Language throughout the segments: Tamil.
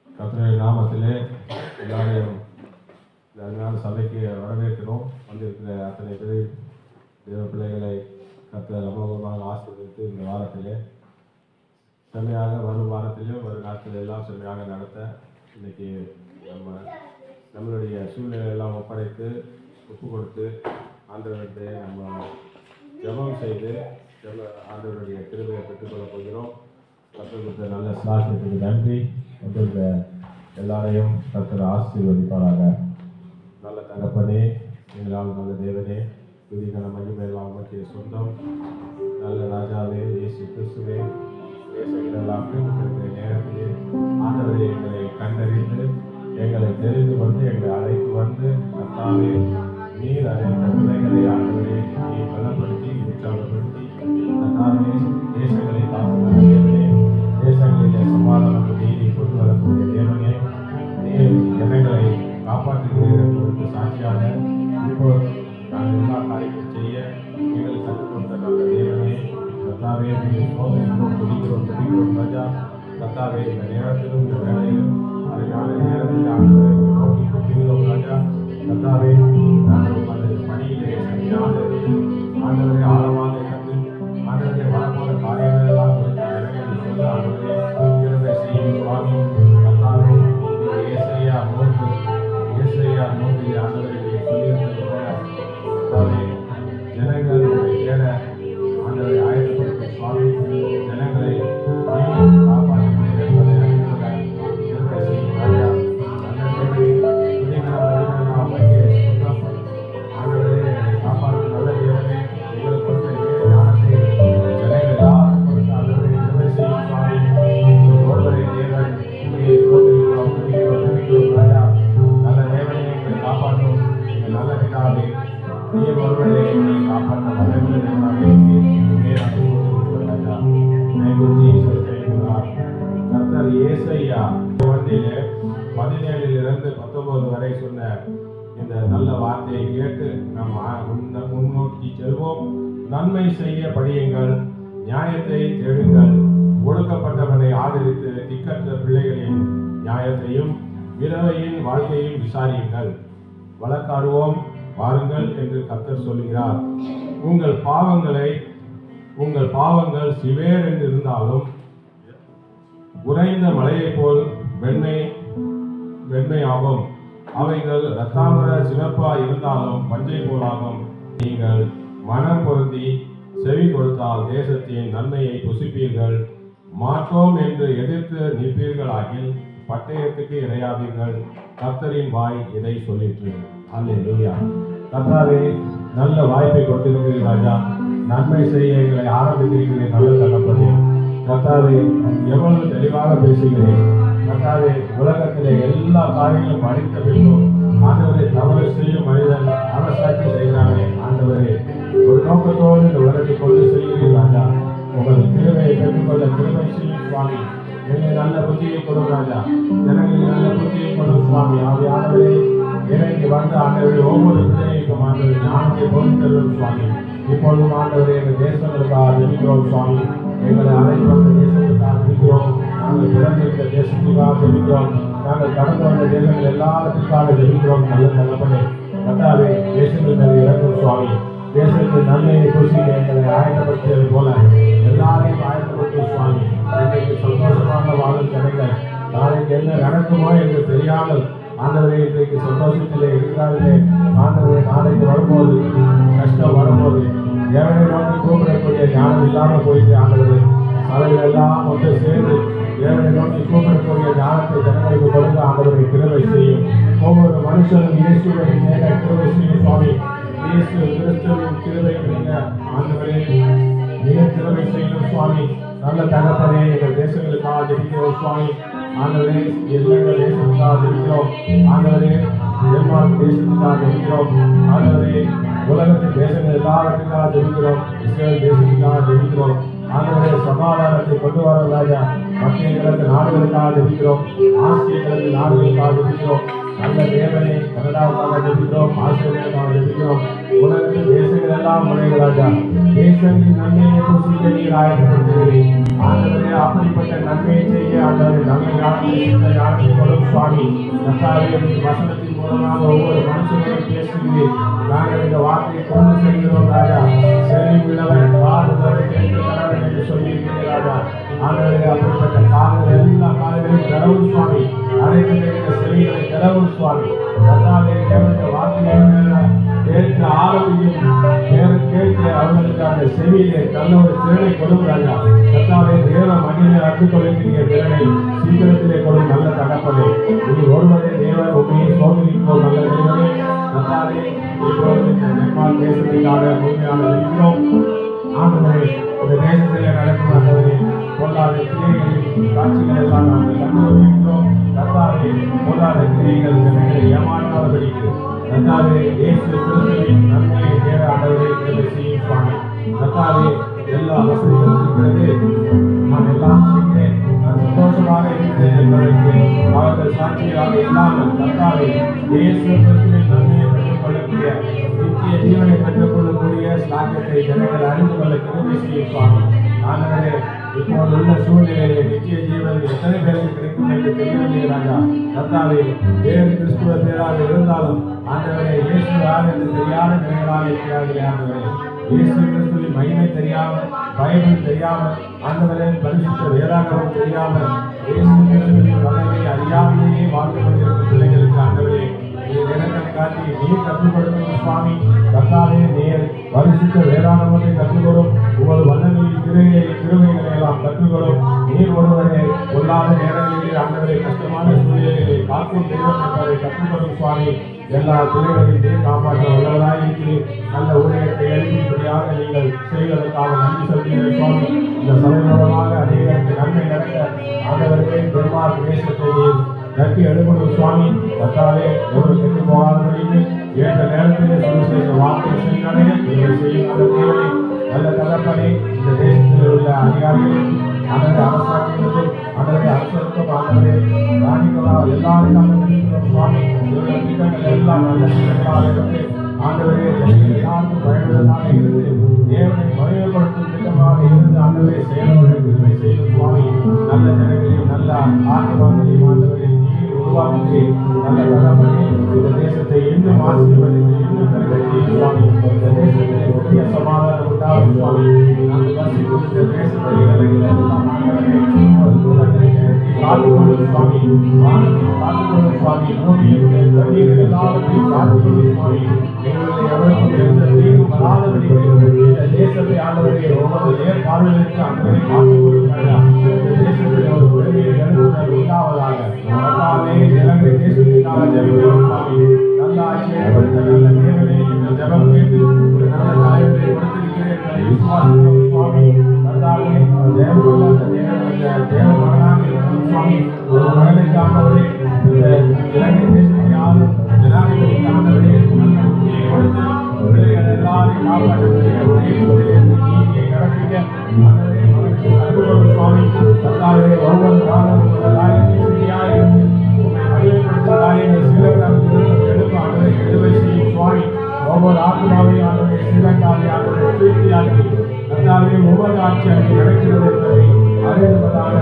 கர்த்தருடைய நாமத்திலே எல்லாரையும் அருமையான சபைக்கு வரவேற்கிறோம். வந்திருக்கிற அத்தனை பேர் தேவ பிள்ளைகளை கர்த்தர் அமோகமாக ஆசீர்வதித்து இந்த வாரத்திலே செம்மையாக வரும் வாரத்திலும் வரும் நாட்கள் எல்லாம் செம்மையாக நடத்த இன்னைக்கு நம்மளுடைய சூழ்நிலையெல்லாம் ஒப்படைத்து ஒப்பு கொடுத்து ஆண்டவர்கிட்ட நம்ம ஜெபம் செய்து ஆண்டவருடைய கிருபையை பெற்றுக்கொள்ள போகிறோம். கர்த்தருக்கு நல்ல சாட்சியத்துக்கு நன்றி. கர்த்தருடைய எல்லாரையும் கர்த்தர் ஆசீர்வதிப்பாராக. நல்ல தகப்பனே, எங்களால் நல்ல தேவனே, துதிகன மகிமையெல்லாம் உமக்கு சொந்தம். நல்ல ராஜாவே, இயேசு கிறிஸ்துவே, தேசங்களெல்லாம் கேட்டுக்கிற நேரத்திலே ஆண்டவரை எங்களை கண்டறிந்து எங்களை தெரிந்து கொண்டு எங்களை அழைத்து வந்து கர்த்தாவே நீர் அழைத்த பிள்ளைகளை ஆண்டவரை நீ பலப்படுத்தி உற்சாகப்படுத்தி கர்த்தாவே தேசங்களை காக்கும் தேவனே, தேசங்களிலே சமாதானம் நீதி கொண்டு வரக்கூடிய தேவனே, நீர் ஜனங்களை காப்பாற்றுகிறீர்கள் என்பதற்கு சாட்சியாக இப்போ நாங்கள் எல்லா காரியங்களும் செய்ய எங்களுக்கு கற்றுக் கொடுத்த நல்ல தேவனே, கர்த்தாவே நீங்கள் சோதனைக்கிறோம் துடிக்கிறோம் ராஜா. கர்த்தாவே இந்த நேரத்திலும் இந்த வேலையிலும் அருமையான நேரத்தில் ஆண்டவரை நோக்கி கொண்டிருக்கிறோம் ராஜா. கர்த்தாவே நாங்கள் உமது பணியிலே சரியாக இருந்து ஆண்டவரை ஆழமாக இருந்து ஆண்டவரை வரப்போற காரியங்கள் எல்லாம் ஜனங்கள் சொல்ல ஆண்டவரை கிருபை செய்யும் சுவாமி. கர்த்தாவே ஏசையா நோக்கிலே ஆண்டவரை சொல்லியிருந்தது போல கர்த்தாவே ஜனங்கள் தேட ஆண்டவரை ஆயத்தப்படுத்த சுவாமி. ஜனங்களை காப்பாற்றுகிறேன் என்பதை அறிந்துள்ள கிருபை செய்யும் ராஜா. ஆண்டவரே காப்பாற்று நல்ல தேவனே, எங்களுக்கு கொடுத்த ஞானத்தை ஜனங்கள் எல்லாரும் கொடுத்த ஆண்டவரை கிருபை செய்யும் சுவாமி. ஒருவரை தேவன் உண்மையை சோதரிக்கிறோம் ராஜா. நல்ல தேவனை எங்களை காப்பாற்றும் எங்கள் நல்ல பிதாவே, நீர் ஒருவரை எங்களை காப்பாற்ற வல்லமை ராஜா. கர்த்தர் ஏசாயா 17-19 வரை சொன்ன இந்த நல்ல வார்த்தையை கேட்டு நாம் முன்னோக்கி செல்வோம். நன்மை செய்ய படியுங்கள், நியாயத்தை தேடுங்கள், ஒடுக்கப்பட்டவனை ஆதரித்து திக்கற்ற பிள்ளைகளின் நியாயத்தையும் விதவையின் வாழ்க்கையும் விசாரியுங்கள். வழக்காடுவோம் வாருங்கள் என்று கர்த்தர் சொல்கிறார். உங்கள் பாவங்கள் சிவேர் என்று இருந்தாலும் உறைந்த மலையைப் போல் வெண்மையாகும். அவைகள் இரத்தாம்பர சிவப்பா இருந்தாலும் பஞ்சை போலாகும். நீங்கள் மனம் பொருந்தி செவி கொடுத்தால் தேசத்தின் நன்மையை புசிப்பீர்கள். மாட்டோம் என்று எதிர்த்து நிற்பீர்களாகில் பட்டயத்துக்கு இரையாவீர்கள். கர்த்தரின் வாய் இதை சொல்லிற்று. அல்லேலூயா. கர்த்தாவே நல்ல வாய்ப்பை கொடுத்திருக்கிறீர்கள் ராஜா. நன்மை செய்ய எங்களை ஆரம்பித்திருக்கிறேன் நல்ல தகப்பனே. கர்த்தாவே எவ்வளவு தெளிவாக பேசுகிறேன். கர்த்தாவே உலகத்திலே எல்லா காரியங்களும் அழித்த பின்னும் ஆண்டவரை தவறு செய்யும் மனிதன் அரசாட்சி செய்கிறானே ஆண்டவரே, ஒரு நோக்கத்தோடு இந்த உலகத்தை கொண்டு செய்கிறீர்கள் ராஜா. உங்கள் கிருபையை பெற்றுக்கொள்ள கிருபை செய்யும் சுவாமி. என்னை நல்ல புத்தியை கொடும் ராஜா. ஜனங்களுக்கு நல்ல புத்தியை கொடும் சுவாமி. ஆவியானவரே இறங்கி வந்து ஆண்டவரை ஒவ்வொரு பிள்ளைகளுக்கும் ஆண்டவரை ஞானத்தை போய் தருவோம் சுவாமி. இப்பொழுதும் ஆண்டவரை எங்கள் தேசங்களுக்காக ஜெபிக்கிறோம் சுவாமி. எங்களை அழைத்து வந்த தேசங்களுக்காக ஜெபிக்கிறோம். நாங்கள் பிறந்திருந்த தேசத்துக்காக ஜெபிக்கிறோம். நாங்கள் கடந்து வந்த தேசங்கள் எல்லாத்துக்காக ஜெபிக்கிறோம். நல்ல தகப்பனே, கர்த்தாவே தேசங்கள் மேலே இறக்கும் சுவாமி. தேசத்தின் நன்மையை குறித்து எங்களை ஆயத்தப்படுத்தியது போல எல்லாரையும் ஆயத்தப்படுத்தும் சுவாமி. இன்றைக்கு சந்தோஷமாக வாழும் ஜனங்கள் நாளைக்கு என்ன நடக்குமோ என்று தெரியாமல் ஆண்டவரே இன்றைக்கு சந்தோஷத்திலே இருக்கிறார்களே ஆண்டவரே, நாளைக்கு வரும்போது கஷ்டம் வரும்போது தேவனை நோக்கி கூப்பிடக்கூடிய ஞானம் இல்லாமல் போயிட்டு ஆண்டவரே, சபைகள் எல்லாம் ஒன்று சேர்ந்து தேவனை நோக்கி கூப்பிடக்கூடிய ஞானத்தை ஜனங்களுக்கு கொடுக்க ஆண்டவரை கிருபை செய்யும். ஒவ்வொரு மனுஷனும் இயேசுவை மேல கிருபை செய்யும் சுவாமி. இயேசு கிறிஸ்துவின் கிருபை நீங்க ஆண்டவரே மிக கிருபை செய்யும் சுவாமி. நல்ல தகப்பனே, எங்கள் தேசங்களுக்காக ஜெபிக்கிறோம் சுவாமி. ஆண்டவரே இலங்கை தேசத்துக்காக ஜெபிக்கிறோம். ஆண்டவரே டென்மார்க் தேசத்துக்காக ஜெபிக்கிறோம். ஆண்டவரே உலகத்தின் தேசங்கள் எல்லாவற்றுக்காக ஜெபிக்கிறோம். இஸ்ரேல் தேசத்துக்காக ஜெபிக்கிறோம். ஆண்டவரே சமாதானத்தை கொண்டு வர ராஜா. மத்திய கிழக்கு நாடுகளுக்காக ஜெபிக்கிறோம், ஆசிய கிழக்கு நாடுகளுக்காக ஜெபிக்கிறோம். நல்ல தேவனே, கனடாவுக்காக ஜெபிக்கிறோம், ஆஸ்திரேலியாவுக்காக ஜெபிக்கிறோம். உலகத்தில் தேசங்கள் எல்லாம் உடைய ராஜா. தேசங்களின் நன்மையை புசிக்க நீர் ஆயத்தப்படுத்துகிறீர். ஆண்டவரே, அப்படிப்பட்ட நன்மையை செய்ய ஆண்டவரே நல்ல ஞானத்தை கொடும் சுவாமி. வசனத்தின் மூலமாக ஒவ்வொரு மனுஷனும் பேசுகிறேன். நாங்கள் இந்த வார்த்தையை கொண்டு செல்கிறோம் ராஜா. செவி உள்ளவன் காதுள்ளவன் கேட்கிறவன் என்று சொல்லியிருக்கிறேன் ராஜா. ஆண்டவரே, அப்படிப்பட்ட காதுகள் எல்லா காதுகளையும் கடவுள் சுவாமி. அனைத்து செவிகளை கடவுள் சுவாமி. கர்த்தாவே, தேவனுடைய வார்த்தையை கேட்க ஆரம்பிக்கும் கேட்க அவர்களுக்கு அந்த செவியிலே நல்ல ஒரு திறனை கொடும் ராஜா. கர்த்தாவே, தேவ மனிதனை அன்பு கொள்கிற திறனை சீக்கிரத்திலே கொடும் நல்ல தகப்பனே. நீ ஒருவரே தேவன், உண்மையை சோதனைக்கோ நல்ல தேவனே. கர்த்தாவே, இப்பொழுது இந்த நேபாள் தேசத்திற்காக முழுமையாக இருக்கிறோம். ஆண்டவரே, இந்த தேசத்திலே நடக்கும் ஆண்டவரே பொல்லாத கிரியைகளின் காட்சிகள் எல்லாம் நாங்கள் கண்டுபிடிக்கிறோம். கர்த்தாவே, பொல்லாத கிரியைகள் ஜனங்களை ஏமாற்றாதபடிக்கு கர்த்தாவே இயேசு கிறிஸ்துவின் நன்மையை தேட ஆண்டவரே கிருபை செய்யும் சுவாமி. கர்த்தாவே, எல்லா வசதிகளும் இருக்கிறது, நான் எல்லாம் செய்கிறேன், நான் சந்தோஷமாக இருக்கிறேன் என்பதற்கு அவர்கள் சாட்சியாக இல்லாமல் கர்த்தாவே இயேசு கிறிஸ்துவின் நன்மையை பெற்றுக்கொள்ளக்கூடிய நித்திய ஜீவனை பெற்றுக்கொள்ளக்கூடிய ஸ்லாக்கியத்தை ஜனங்கள் அறிந்து கொள்ள கிருபை செய்யும் சுவாமி. ஆண்டவரே, இப்போது உள்ள சூழ்நிலையிலே நித்திய ஜீவன் எத்தனை பேருக்கு கிடைக்கும் என்று தெரியவில்லை ராஜா. கர்த்தாவே, வேறு கிறிஸ்துவ பேராக இருந்தாலும் ஆண்டவரே இயேசு யார் என்று தெரியாத ஜனங்களாக இருக்கிறார்களே ஆண்டவரே. இயேசு கிறிஸ்துவின் மகிமை தெரியாமல், பைபிள் தெரியாமல், ஆண்டவரே பரிசுத்த வேதாகமம் தெரியாமல், இயேசு கிறிஸ்துவின் வல்லமையை அறியாமலேயே வாழ்ந்து கொண்டிருக்கும் பிள்ளைகளுக்கு ஆண்டவரே நீர் இறக்கம் காட்டி நீர் கற்றுக் கொடுக்கும் சுவாமி. கர்த்தாவே, நீர் பரிசுத்த வேதாகமத்தை கற்றுக்கொடும், உங்கள் வல்லமையின் கிருபைகளை எல்லாம் கற்றுக்கொடும். நீர் ஒருவரே கொள்ளாத நேரங்களில் ஆண்டவரை கஷ்டமான சூழ்நிலைகளை காக்கும் தெய்வம் என்பதை கற்றுக்கொடும் சுவாமி. எல்லா துறைகளையும் நீர் காப்பாற்ற வல்லவராயிருக்கு. நல்ல ஊழியத்தை எழுதியபடியாக நீங்கள் செய்வதற்காக நன்றி சொல்கிறேன் சுவாமி. இந்த சபை மூலமாக அநேகருக்கு நன்மை நடக்க ஆண்டவர்களே பெருமாள் தேசத்தை நீர் கட்டி எழுப்பணும் சுவாமி. கர்த்தாவே, ஒரு கெட்டு போகாதபடிக்கு ஏற்ற நேரத்திலே சுவிசேஷ வார்த்தை செய்யணும் செய்யும் நல்ல தேவனை நல்ல தகப்பனே. இந்த தேசத்தில் உள்ள அதிகாரிகள் அதனுடைய அரசாங்கங்களுக்கும் அதனுடைய அரசுக்கும் ஆண்டவரே ராணிகளாக எல்லாருக்காக நினைக்கிறோம் சுவாமி. இவருடைய திட்டங்கள் எல்லாம் நல்ல திட்டங்களாக இருந்து ஆண்டவரே எல்லாருக்கும் பயனுள்ளதாக இருந்து தேவனை மகிமைப்படுத்தும் திட்டமாக இருந்து ஆண்டவரை செயல்படுவதை செய்யும் சுவாமி. நல்ல ஜனங்களையும் நல்ல ஆத்மாக்களையும் ஆண்டவரை உருவாக்கி நல்ல தகப்பனே இந்த தேசத்தை இன்னும் ஆசீர்வதித்து இன்னும் பெருகி சுவாமி. இந்த தேசத்திலே பெரிய சமாதானம் உண்டாகும் சுவாமி. நாங்கள் வசிக்கும் இந்த தேசத்தை எல்லாம் காத்துக்கொள்ளும் சுவாமி. காத்துக்கொள்ளும் சுவாமி. பூமியினுடைய தண்ணீர்கள் எல்லாவற்றையும் காத்துக்கொள்ளும் சுவாமி. எங்களுடைய எவருக்கும் எந்த தீங்கும் வராதபடி இந்த தேசத்தை ஆண்டவரை ஒவ்வொரு நேர்காணலுக்கு ஆண்டவரை காத்துக்கொள்ளும் ராஜா. இந்த தேசத்தில் ஒரு பெரிய எழுப்புதல் உண்டாவதாக. இலங்கை தேசத்திற்காக ஜெபிக்கிறோம் சுவாமி. நல்ல ஆட்சியை நல்ல தேவனை எங்கள் ஜெபம் கேட்டு ஒரு நல்ல தலைவரை கொடுத்திருக்கிறேன் விசுவாசிக்கிறோம் சுவாமி. கர்த்தாவே, தேவனுள்ள தேவ மகனாக இருக்கும் சுவாமி. ஒரு மகனுக்கு ஆண்டவரே இந்த இலங்கை தேசத்தை ஆளும் ஜனாதிபதிக்கு ஆண்டவரே நல்ல புத்தியை கொடுத்து பிள்ளைகள் எல்லாரையும் காப்பாற்றக்கூடிய நீதியை நடப்பிக்க ஆண்டவரே மகனுக்கு அனுபவம் சுவாமி. கர்த்தாவே, ஒவ்வொரு நாளும் ஒரு காரியத்தை சரியாக ஒவ்வொரு ஆத்மாவையும் ஆண்டவரை சிறக்காதை ஆண்டவரை திருப்தியாக்கி கர்த்தாவே ஒவ்வொரு ஆட்சியாக நடக்கிறது என்பதை அறிந்துவதாக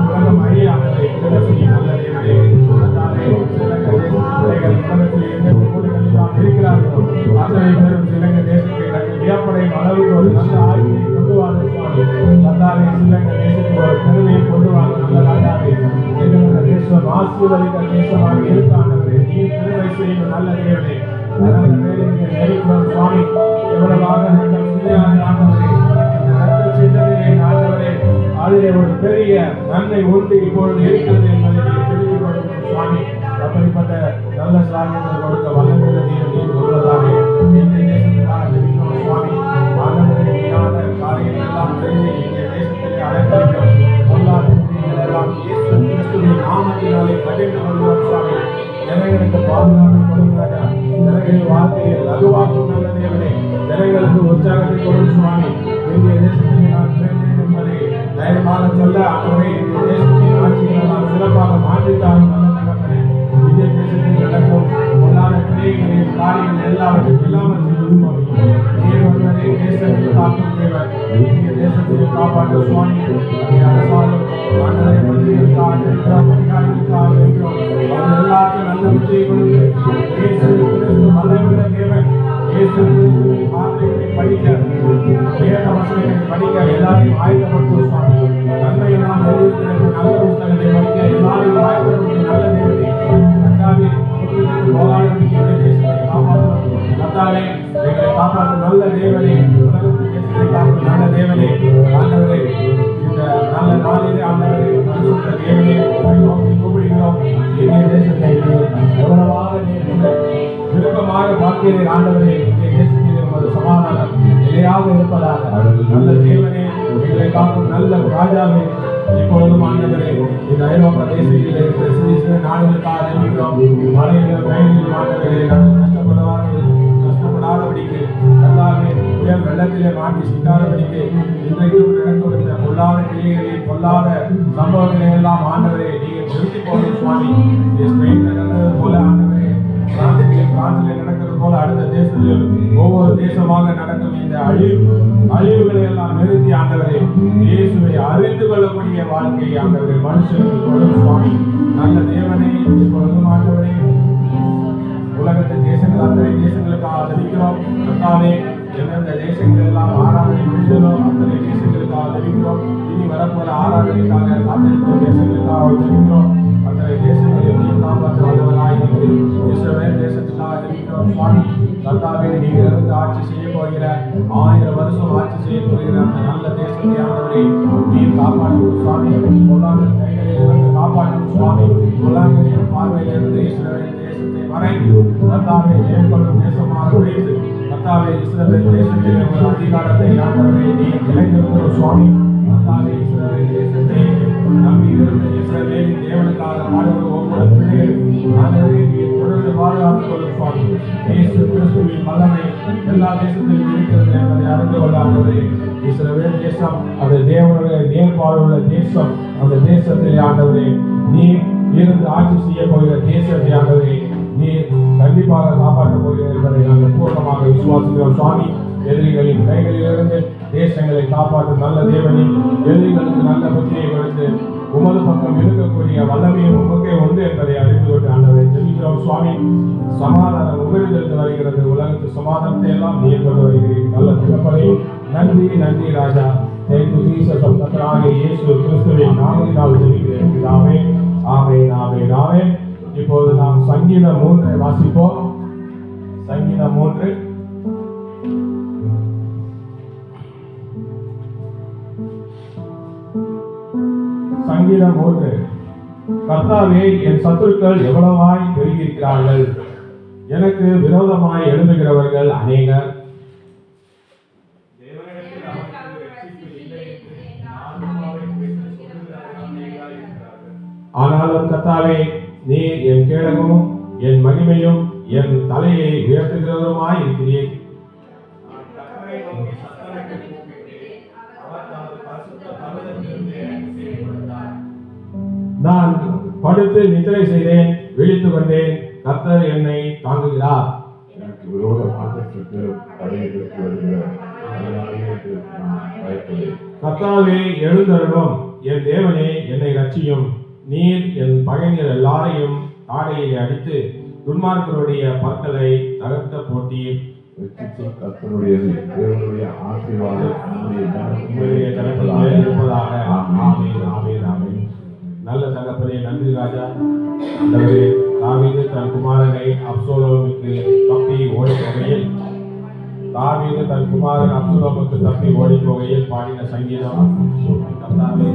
உலகம் அறியாததை செய்யும் நல்ல தேவனே. கர்த்தாவே, சிலங்க தேச உலகத்தில் எந்த ஊர்களில் இருக்கிறார்களோ அத்தனை பேரும் சிலங்க தேசத்தை தங்கள் வியப்படையும் அளவுக்கு ஒரு நல்ல ஆட்சியை கொண்டு வாங்க சுவாமி. கர்த்தாவே, சிலங்க தேசத்துக்கு ஒரு பெருமையை கொண்டு வாங்க நல்ல ராஜாவே. எங்களுடைய தேசம் ஆசீர்வதித்த தேசமாக இருக்காண்டவரே நீர் திருவை செய்யும் நல்ல தேவனே. அதனால வேலையை நெருக்கிறோம் சுவாமி. எவ்வளவாக நீங்கள் சிலையாக ஆண்டவரே இந்த ரத்த சிந்தனையை ஆண்டவரே அதிலே ஒரு பெரிய நன்மை உண்டு இப்பொழுது இருக்கிறது என்பதை நீர் தெரிவித்துக் கொடுக்கும் சுவாமி. அப்படிப்பட்ட நல்ல சாதனைகள் கொடுக்க வல்லமையுள்ள நீர் வருவதாக இந்த தேசத்துக்காக ஜெபிக்கிறோம் சுவாமி. ஆண்டவரே, மீதான காரியங்கள் எல்லாம் செய்து இந்த தேசத்திலே அலங்கரிக்கிறோம். பொல்லாத கிரியைகள் எல்லாம் இயேசு கிறிஸ்துவின் நாமத்தினாலே கடிந்து வருவோம் சுவாமி. ஜனங்களுக்கு பாதுகாப்பு கொடுக்கிறாங்க. ஜனங்களின் வார்த்தையை லகுவாக்கும் நல்ல தேவனே. ஜனங்களுக்கு உற்சாகத்தை கொடுக்கும் சுவாமி. இந்திய தேசத்தில் நான் ஜெபிக்கிறோம் சுவாமி. அரசாங்கம் ஆண்டவரே மந்திரிகளுக்காக ஜெபிக்கிறோம், அதிகாரிகளுக்காக ஜெபிக்கிறோம். அவர்கள் எல்லாருக்கும் நல்ல புத்தியை கொடுத்து இயேசு கிறிஸ்து வல்லமையுள்ள தேவன், இயேசு கிறிஸ்துவின் வார்த்தைகளை படிக்க, வேத வசனங்களை படிக்க எல்லாரையும் ஆயுதப்படுத்தும் சுவாமி. நன்மையெல்லாம் எழுதியிருக்கிற நல்ல புத்தகத்தை படிக்க எல்லாரையும் ஆயுதப்படுத்தும் நல்ல தேவனே. கர்த்தாவே, போராடுகின்ற தேசத்தை காப்பாற்றும் கர்த்தாவே, எங்களை காப்பாற்றும் நல்ல தேவனே, உலகத்து தேசத்தை காக்கும் நல்ல தேவனே. ஆண்டவரே, இந்த நல்ல நாளிலே ஆண்டவரே, பரிசுத்த தேவனே, உம்மை நோக்கி கூப்பிடுகிறோம். இந்திய தேசத்தை எவ்வளவாக விருப்பமாக பார்க்கிறேன் ஆண்டவரே. இந்திய தேசத்திலே ஒரு சமாதானம் நிலையாக இருப்பதாக நல்ல தேவனே, எங்களை காக்கும் நல்ல ராஜாவே, இப்பொழுதும் ஆண்டவரே இந்த ஐரோப்பா தேசத்தில் இருக்கிற சிறிய சிறிய நாடுகளுக்காக ஜெபிக்கிறோம். மழையிலும் வெயிலிலும் ஆண்டவரே நாங்கள் கஷ்டப்படாதபடிக்கு நல்லாவே புயல் வெள்ளத்திலே மாட்டி சிக்காதபடிக்கு இன்றைக்கும் நடந்துவிட்ட பொல்லாத கிளிகளில் பொல்லாத சம்பவங்களை எல்லாம் ஆண்டவரே நீங்கள் நிறுத்தி போகணும் சுவாமி. ஸ்பெயின் நடந்தது போல ஆண்டவரே, பிரான்சிலே நடக்கிறது போல அடுத்த தேசத்திலும் ஒவ்வொரு தேசமாக நடக்கும் இந்த அழிவுகளை எல்லாம் நிறுத்தி ஆண்டவரே இயேசுவை அறிந்து கொள்ளக்கூடிய வாழ்க்கை ஆண்டவரே மனுஷனுக்கு கொள்ளும் சுவாமி. நல்ல தேவனே, இப்பொழுதும் ஆண்டவரே உலகத்தை தேசங்கள் அத்தனை தேசங்களுக்காக ஜெபிக்கிறோம். கர்த்தாவே, எந்தெந்த தேசங்கள் எல்லாம் ஆராதனை முடிந்ததோ அத்தனை தேசங்களுக்காக ஜெபிக்கிறோம். இனி வரப்போற ஆராதனைக்காக காத்திருக்கும் தேசங்களுக்காக ஜெபிக்கிறோம். அத்தனை தேசங்களில் நீ காப்பாற்ற வல்லவராய் இஸ்ரவேல் தேசத்துக்காக ஜெபிக்கிறோம் சுவாமி. கர்த்தாவே, நீங்கள் இருந்து ஆட்சி செய்ய போகிற 1000 வருஷம் ஆட்சி செய்ய போகிற அந்த நல்ல தேசத்தை ஆண்டவரே நீர் காப்பாற்றும் சுவாமி. பொல்லாத கைகளில் இருந்து காப்பாற்றும் சுவாமி. பொல்லாங்கரின் பார்வையிலிருந்து இஸ்ரவேல் தேசத்தை மறைந்து கர்த்தாவே ஏற்படும் தேசமாக வைத்து கர்த்தாவே இஸ்ரவேல் தேசத்திலே ஒரு அதிகாரத்தை ஆண்டவரே நீர் நிலைநிறுத்தும் சுவாமி. கர்த்தாவே, இஸ்ரவேல் தேசத்தை நம்பி இருந்த இஸ்ரவேலின் தேவனுக்காக பாடுகிற ஒவ்வொரு பிள்ளைகளும் ஆண்டவரே நீர் தொடர்ந்து பாதுகாத்துக் கொள்ளும் சுவாமி. இயேசு கிறிஸ்துவின் வல்லமை எல்லா தேசத்திலும் இருக்கிறது என்பதை அறிந்து கொள்ள ஆண்டவரே இஸ்ரவேல் தேசம் அது தேவனுடைய நேர்பாடுள்ள தேசம். அந்த தேசத்திலே ஆண்டவரே நீர் இருந்து ஆட்சி செய்ய போகிற தேசத்தை ஆண்டவரே நீர் கண்டிப்பாக காப்பாற்றப் போகிறீர்கள் என்பதை நாங்கள் பூர்ணமாக விசுவாசிக்கிறோம் சுவாமி. எதிரிகளின் கைகளிலிருந்து தேசங்களை காப்பாற்றும் நல்ல தேவனே, எதிரிகளுக்கு நல்ல புத்தியை கொடுத்து உமது பக்கம் இருக்கக்கூடிய வல்லமையும் உமக்கே உண்டு என்பதை அறிந்து கொண்டு ஆண்டவரை ஜெபிக்கிறோம் சுவாமி. சமாதானம் உங்களிடத்திலிருந்து வருகிறது. உலகத்து சமாதானத்தை எல்லாம் நீர் கொண்டு வருகிறீர்கள். நல்ல தகப்பனே, நன்றி நன்றி ராஜா. Thank you Jesus. கர்த்தராகிய இயேசு கிறிஸ்துவின் நாமத்தினால் ஜெபிக்கிறேன் பிதாவே. ஆமென், ஆமென், ஆமென். இப்போது நாம் சங்கீதம் 3 வாசிப்போம். சங்கீதம் 3. சங்கீதம் 3. கர்த்தாவே, என் சத்துருக்கள் எவ்வளவாய் பெருகியிருக்கிறார்கள், எனக்கு விரோதமாய் எழும்புகிறவர்கள் அநேகர். ஆனாலும் கர்த்தாவே, நீர் என் கேடகமும் என் மகிமையும் என் தலையை உயர்த்துகிறவருமாய் இருக்கிறீர். நான் படுத்து நித்திரை செய்தேன், விழித்துக் கொண்டேன், கர்த்தர் என்னை தாங்குகிறார். எனக்கு விரோதமாக கர்த்தாவே, எழுந்தருளும். என் தேவனே, என்னை ரட்சியும். நீர் என் பகைஞர் எல்லாரையும் தாடையை அடித்து துன்மார்க்கருடைய பற்களை தகர்த்த போட்டீர். கர்த்தருடையது, தேவனுடைய ஆசீர்வாதம் உம்முடைய கரத்தில் மேல் இருப்பதாக. ஆமென், ஆமென், ஆமென். நல்ல தகப்பனே, நன்றி ராஜா. ஆண்டவரே, தாவீது தன் குமாரனை அப்சலோமுக்கு தப்பி ஓடி போகையில் தாவீது தன் குமாரன் அப்சலோமுக்கு தப்பி ஓடி போகையில் பாடின சங்கீதம். கர்த்தாவே,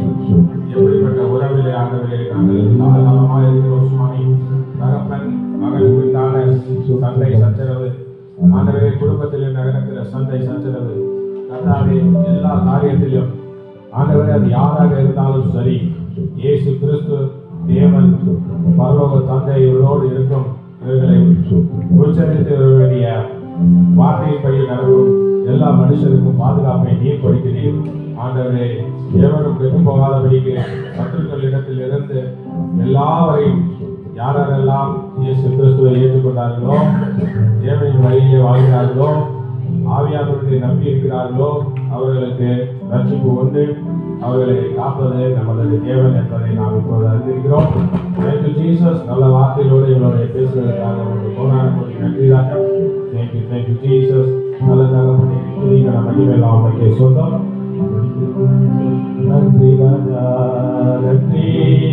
எப்படிப்பட்ட உறவிலே ஆண்டவரே நாங்கள் தாராளமாக இருக்கிறோம் சுவாமி. தகப்பன் மகனுக்கு உண்டான சண்டை சச்சரவு ஆண்டவரே, குடும்பத்தில் நடக்கிற சண்டை சச்சரவு கர்த்தாவே, எல்லா காரியத்திலும் ஆண்டவரே அது யாராக இருந்தாலும் சரி, இயேசு கிறிஸ்து தேவன் பரலோக தந்தை இவர்களோடு இருக்கும். இவர்களை உச்சரித்து இவர்களுடைய வார்த்தையின்படி நடக்கும் எல்லா மனுஷருக்கும் பாதுகாப்பை நீர் கொடுக்கிறீர். ஆண்டவரே, எவரும் கெட்டு போகாதபடிக்கு சத்துருக்களிடத்தில் இருந்து எல்லாவரையும் யாரெல்லாம் இயேசு கிறிஸ்துவை ஏற்றுக்கொண்டார்களோ, தேவனின் வழியிலே வாழ்கிறார்களோ, ஆவியானவர்களை நம்பி இருக்கிறார்களோ, அவர்களுக்கு ரட்சிப்பு உண்டு. அவர்களை காப்பது நமது தேவன் என்பதை நாம் இப்போது அறிந்திருக்கிறோம். Thank you Jesus. நல்ல வார்த்தைகளோடு இவருடைய பேசுவதற்காக உங்களுக்கு கோடான நன்றி ராஜா. Thank you Jesus. நல்ல தகவலை நீங்கள் மகிமையெல்லாம் அவனுக்கே சொந்தம். நன்றி ராஜா, நன்றி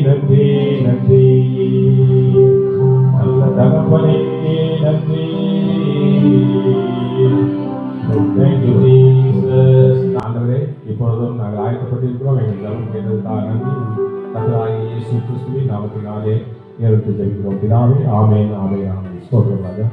நன்றி நன்றி. நல்ல தகவலே நன்றி. Thank you Jesus. ஆண்டவரே, இப்பொழுதும் நாங்கள் ஆயத்தப்பட்டிருக்கிறோம். எங்கள் ஜெபம் கேட்டதற்காக நன்றி. கர்த்தராகிய இயேசு கிறிஸ்துவின் நாமத்தினாலே ஏற்பட்டு ஜெபிக்கிறோம் பிதாவே. ஆமென் ஆமென் ஆமென். ஸ்தோத்திரம் ராஜா.